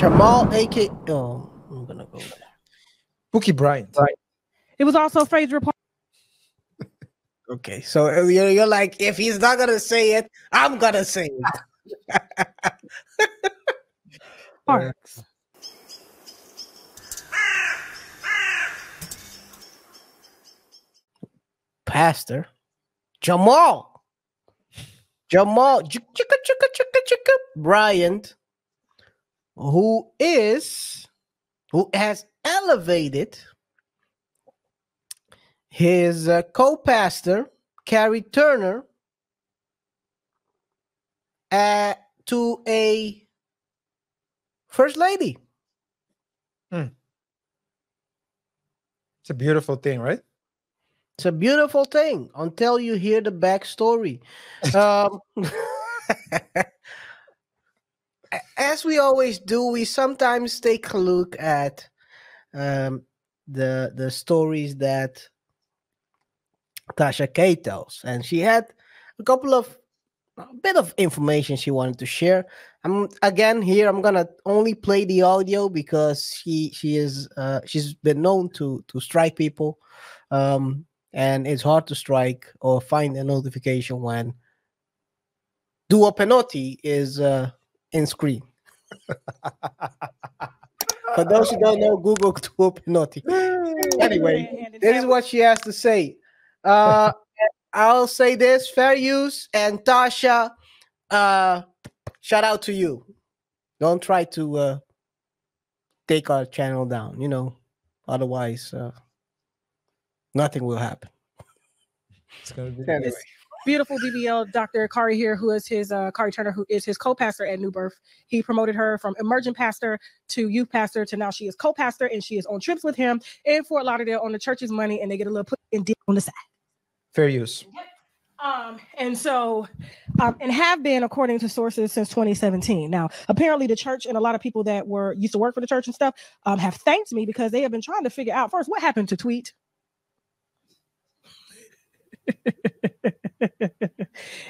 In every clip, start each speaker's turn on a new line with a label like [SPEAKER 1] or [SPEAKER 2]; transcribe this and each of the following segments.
[SPEAKER 1] Jamal, AK. Oh, I'm gonna go there.
[SPEAKER 2] Bookie Bryant.
[SPEAKER 3] Right. It was also Fraser Park.
[SPEAKER 1] Okay, so you're like, if he's not gonna say it, I'm gonna say it.
[SPEAKER 3] Parks.
[SPEAKER 1] Pastor Jamal Bryant, who has elevated his co-pastor KaiR Turner to a first lady.
[SPEAKER 2] It's a beautiful thing, right?
[SPEAKER 1] It's a beautiful thing until you hear the backstory. As we always do, we sometimes take a look at the stories that Tasha K tells, and she had a bit of information she wanted to share. Again here. I'm gonna only play the audio because she's been known to strike people, and it's hard to strike or find a notification when Dua Penotti is in screen. For those who don't know, Google Dua Penotti. Anyway, this is what she has to say. I'll say this: fair use, and Tasha, shout out to you. Don't try to take our channel down. Otherwise, nothing will happen.
[SPEAKER 2] It's gonna be
[SPEAKER 1] Anyway.
[SPEAKER 3] Beautiful BBL Dr. KaiR here, who is his KaiR Turner, who is his co-pastor at New Birth. He promoted her from emergent pastor to youth pastor to now she is co-pastor, and she is on trips with him in Fort Lauderdale on the church's money, and they get a little put in deal on the side.
[SPEAKER 2] fair use.
[SPEAKER 3] And have been, according to sources, since 2017. Now, apparently the church and a lot of people that used to work for the church and stuff have thanked me because they have been trying to figure out first what happened to Tweet.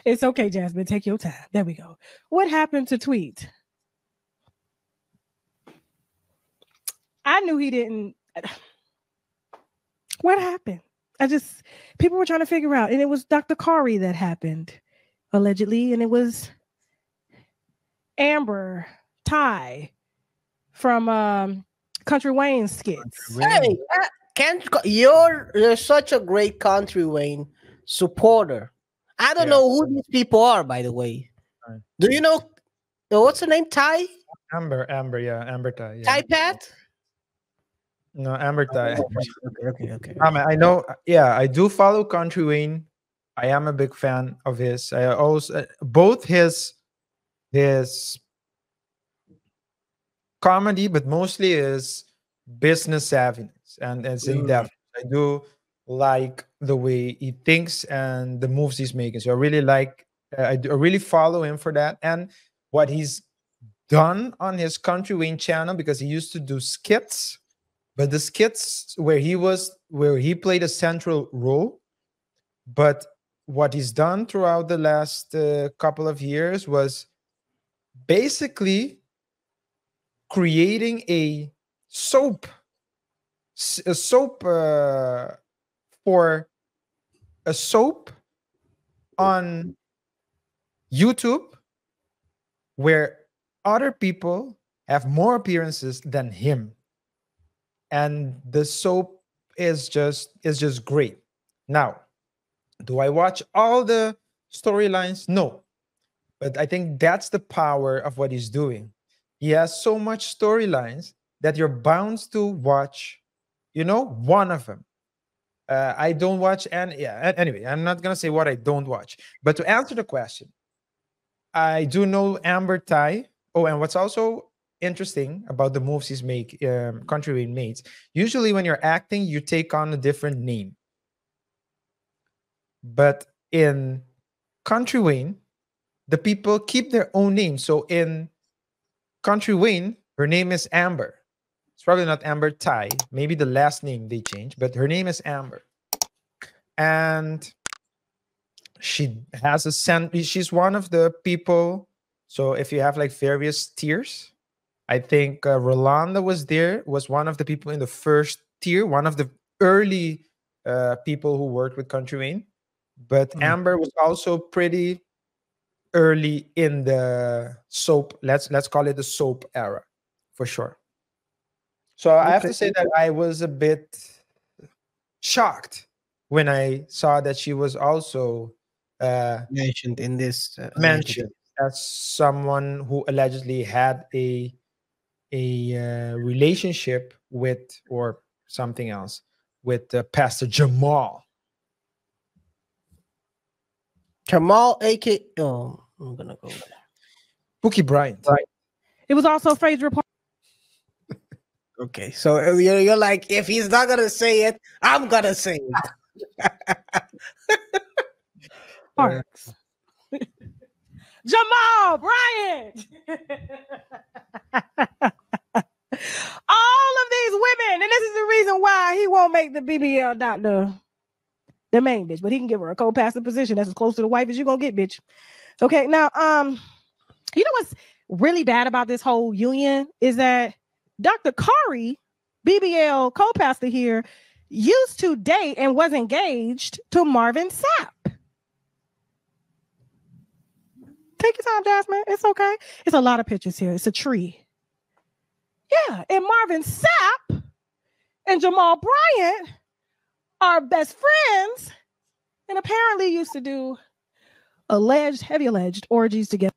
[SPEAKER 3] It's okay, Jasmine. Take your time. There we go. What happened to Tweet? I knew he didn't. What happened? People were trying to figure out, and it was Dr. KaiR that happened, allegedly, and it was Amber Ty from Country Wayne skits.
[SPEAKER 1] Hey, you're such a great Country Wayne supporter. I don't know who these people are, by the way.
[SPEAKER 2] Right.
[SPEAKER 1] Do you know what's the name? Ty?
[SPEAKER 2] Amber, Amber Ty. Yeah.
[SPEAKER 1] Ty Pat?
[SPEAKER 2] No, Amber Ty.
[SPEAKER 1] Okay.
[SPEAKER 2] I know. Yeah, I do follow Country Wayne. I am a big fan of his. I also both his comedy, but mostly his business savviness and it's in depth. I do like the way he thinks and the moves he's making. So I really like. I really follow him for that and what he's done on his Country Wayne channel because he used to do skits. But the skits where he played a central role, but what he's done throughout the last couple of years was basically creating a soap on YouTube where other people have more appearances than him. And the soap is just great. Now, do I watch all the storylines? No. But I think that's the power of what he's doing. He has so much storylines that you're bound to watch, one of them. I don't watch anyway, I'm not going to say what I don't watch. But to answer the question, I do know Amber Ty. Oh, and what's also interesting about the moves he's Country Wayne makes. Usually when you're acting, you take on a different name. But in Country Wayne, the people keep their own name. So in Country Wayne, her name is Amber. It's probably not Amber Ty. Maybe the last name they changed, but her name is Amber. And she has she's one of the people. So if you have like various tiers, I think Rolanda was there, was one of the people in the first tier, one of the early people who worked with Country Wayne. But
[SPEAKER 1] Mm.
[SPEAKER 2] Amber was also pretty early in the soap. Let's call it the soap era, for sure. So I have
[SPEAKER 1] Okay.
[SPEAKER 2] to say that I was a bit shocked when I saw that she was also
[SPEAKER 1] Mentioned in this allegedly.
[SPEAKER 2] mentioned as someone who allegedly had a relationship with or something else with Pastor Jamal.
[SPEAKER 1] Jamal, AK. Oh, I'm gonna go there.
[SPEAKER 2] Bookie Bryant.
[SPEAKER 1] Right.
[SPEAKER 3] It was also Fraser Park.
[SPEAKER 1] Okay, so you're like, if he's not gonna say it, I'm gonna say it.
[SPEAKER 3] Parks. Jamal Bryant. All of these women, and this is the reason why he won't make the BBL not the main bitch, but he can give her a co-pastor position that's as close to the wife as you're gonna get, bitch. Okay, now you know what's really bad about this whole union is that Dr. Kari, BBL co-pastor here, used to date and was engaged to Marvin Sapp. Take your time, Jasmine. It's okay. It's a lot of pictures here. It's a tree. Yeah, and Marvin Sapp and Jamal Bryant are best friends and apparently used to do heavy alleged orgies together.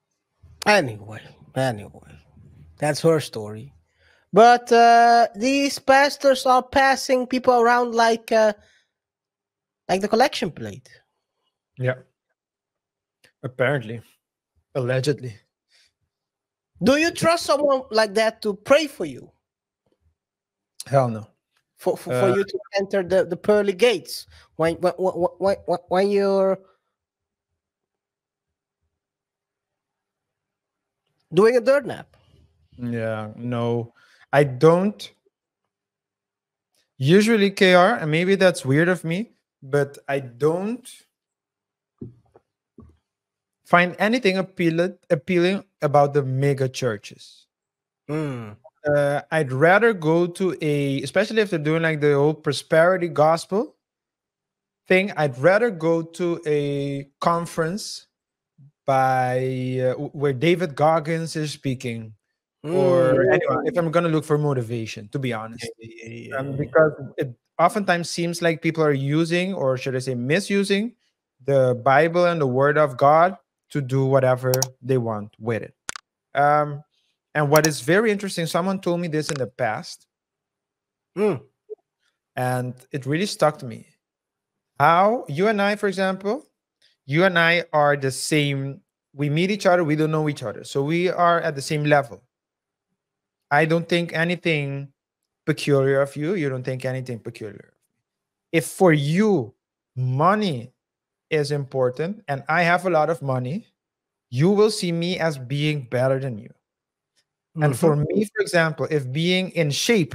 [SPEAKER 1] Anyway, that's her story. But these pastors are passing people around like the collection plate.
[SPEAKER 2] Yeah. Apparently. Allegedly.
[SPEAKER 1] Do you trust someone like that to pray for you?
[SPEAKER 2] Hell no.
[SPEAKER 1] For you to enter the pearly gates when you're doing a dirt nap?
[SPEAKER 2] Yeah, no. I don't usually KR, and maybe that's weird of me, but I don't find anything appealing about the mega churches.
[SPEAKER 1] Mm.
[SPEAKER 2] I'd rather go to especially if they're doing like the old prosperity gospel thing, I'd rather go to a conference where David Goggins is speaking, or anyone, if I'm gonna look for motivation, to be honest. Because it oftentimes seems like people are using, or should I say misusing, the Bible and the Word of God to do whatever they want with it. And what is very interesting, someone told me this in the past, and it really stuck to me. How you and I, for example, you and I are the same. We meet each other, we don't know each other. So we are at the same level. I don't think anything peculiar of you. You don't think anything peculiar. If for you, money is important and I have a lot of money, you will see me as being better than you. And for me, for example, if being in shape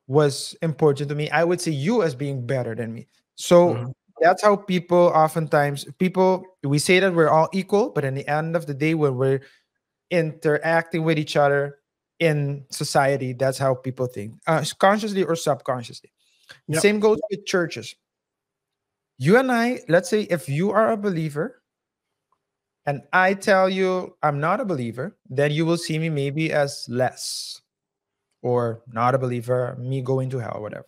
[SPEAKER 2] was important to me, I would see you as being better than me. So that's how people oftentimes, we say that we're all equal, but in the end of the day, when we're interacting with each other in society, that's how people think, consciously or subconsciously. The same goes with churches. You and I, let's say if you are a believer and I tell you I'm not a believer, then you will see me maybe as less, or not a believer, me going to hell, whatever.